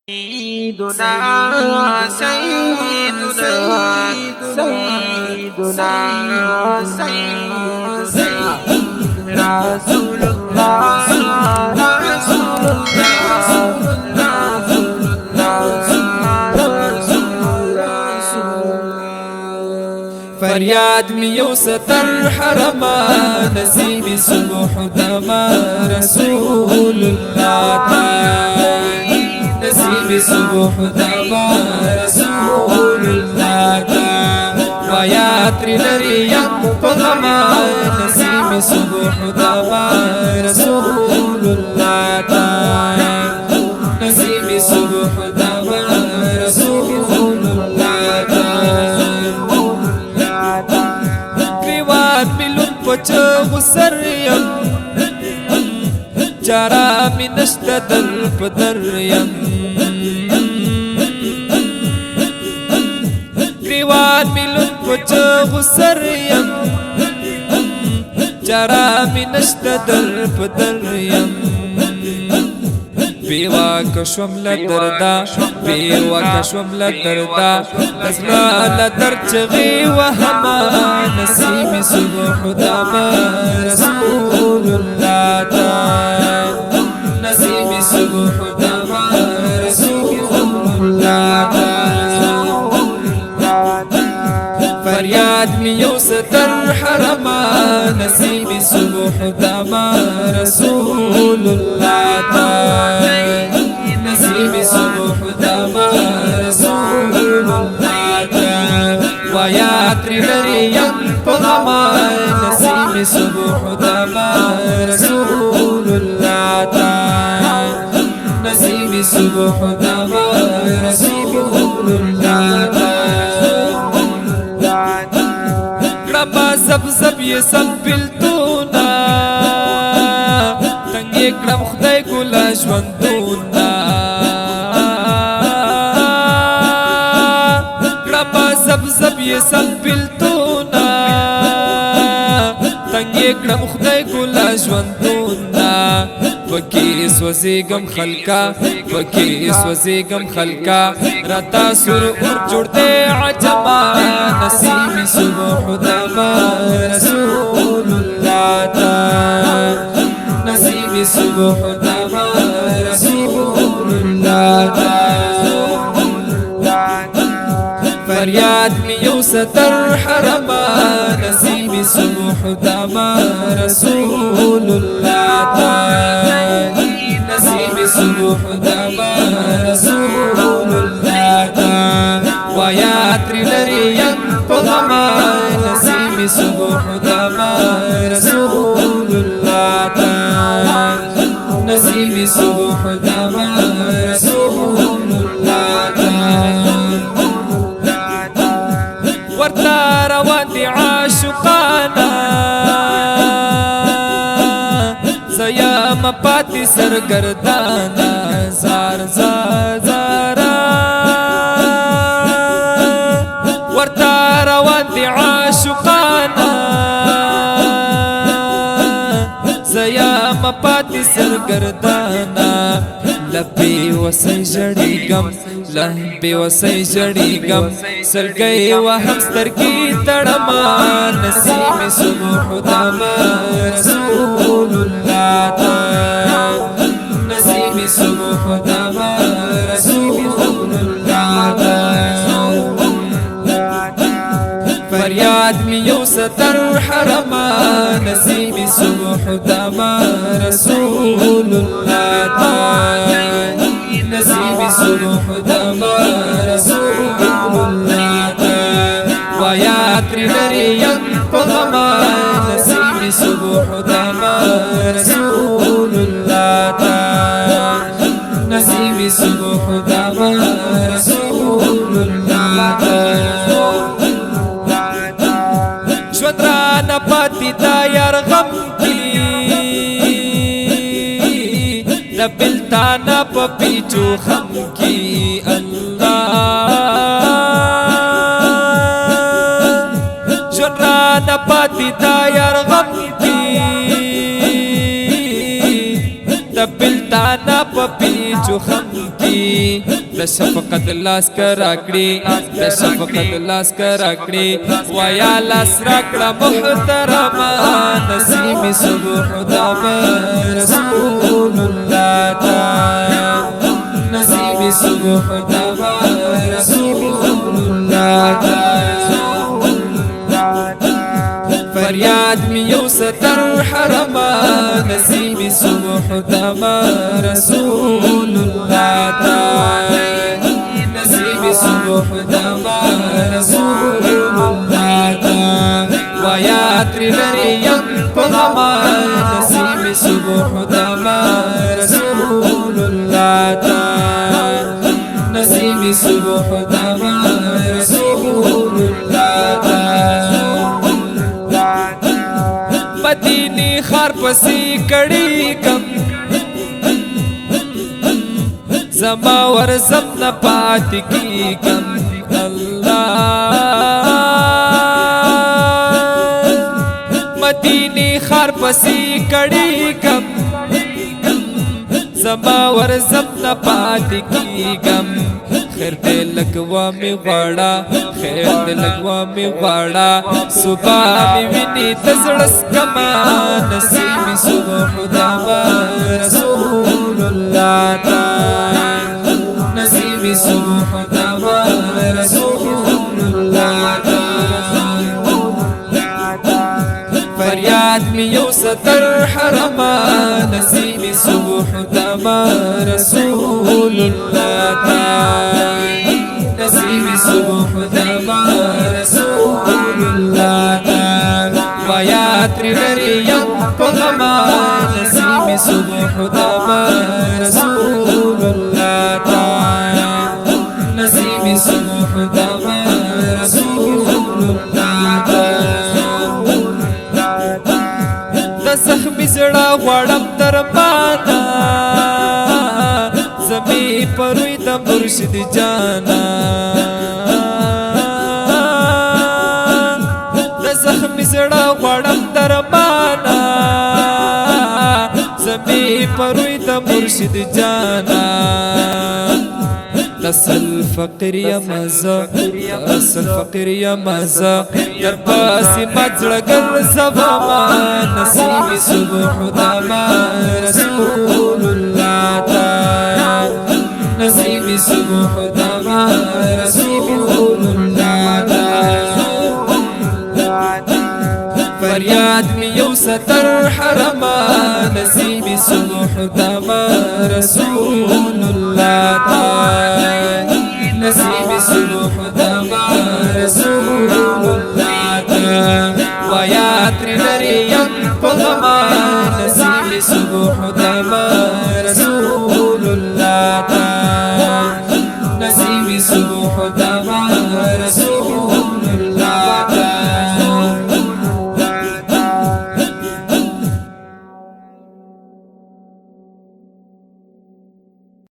سيدنا سيدنا سيدنا سيدنا رسول الله رسول الله فریاد می یو ستر حرما نصیب صبح دما رسول اللہ نصیب صبح دما رسول اللہ وایات لریم پغما نصیب صبح دما رسول اللہ نصیب صبح دما رسول اللہ پچو غسریم جارا می نشت در پدریم گریوان میلون پچو غسریم جارا می نشت در پدریم بیوا کشوم لدردا بیوا کشوم لدردا نزلا لدر چغی وهما نسیم صبح دما رسول اللہ نسیم صبح دما رسول اللہ فریاد می یو ستر حرما نسیم صبح دما رسول اللہ نسیم صبح دما رسول اللہ وایات لریم پغما نسیم صبح دما رسول اللہ نسیم صبح دما رسول اللہ ربا زب زب یہ سب بلتونا تنگی اکرم خدای گلا جوندونا ربا زب زب یہ سب بلتونا تنگی اکرم خدای گلا جوندونا وکی سوزیگم خلقا وکی سوزیگم خلقا رتا سر اور جڑتے عجما نسیم صبح دما رسول اللہ نسیم صبح دما رسول اللہ فریاد می یو ستر حرما نسیم صبح دما رسول اللہ نسیم صبح دما رسول اللہ وایات لریم پغما نسیم صبح دما رسول اللہ نسیم صبح دما رسول اللہ ورتا روان دی عاشقانا زیام پاتی سرگردانا زار زار زارا ورتا روان دی عاشقانا زیام پاتی سرگردانا لبی وسی جڑی گم لبی وسی جڑی گم سرگئی وهم سترگی تڑما نسیم صبح دما رسول اللہ نسیم صبح دما رسول اللہ فریاد می یو ستر حرما نسیم صبح دما رسول اللہ نسیم صبح دما رسول اللہ وایات لریم پغما نسیم صبح دما رسول اللہ نسیم صبح دما رسول اللہ شودرانا پاتی دا یار غم کی لبلتانا پپیچو خم کی اللہ شودرانا پاتی دا یار غم کی لبلتانا پپیچو خم کی د شفقت لاس کراکړي د شفقت لاس کراکړي ویا لاس راکړه محترما نسیم صبح دم رسول الله تعالی نسیم صبح دم رسول الله تعالی فریاد می یو ستر حرما نسیم صبح دم رسول الله تعالی نسیم صبح دم رسول الله تعالی ویا تری لریم پغما نسیم صبح دم رسول الله تعالی نسیم صبح دم رسول الله تعالی مدینی خار پسی کڑی کم زما ورزم نپات کی کم اللہ مدینی خار پسی کڑی کم زما ورزم نپات کی کم خیر دے لگوا می غواړه خیر دے لگوا می غواړه صبح می ویني تزړس کما نسیم صبح دم رسول الله تعالی نسیم صبح دم رسول الله تعالی فریاد می یو ستر حرما نسیم صبح دم رسول الله تعالی نسیم صبح دم رسول الله تعالی ویا تری لریم پغما نسیم صبح دم رسول الله تعالی نسیم صبح دم رسول الله تعالی د زخمی زړه غواړم درمانا زمي پروي د مرشد جانا د زخمی زړه غواړم درمانا زمي پروي د مرشد جانا اصل فقر یا مزا اصل فقر یا مزا در پاسی مجلگر زباما نسیم صبح دم رسول الله تعالی نسیم صبح دم رسول الله تعالی فریاد می یو ستر حرما نسیم صبح دم رسول الله تعالی نسیم صبح دم رسول الله تعالی ویا تری لریم پغما نسیم صبح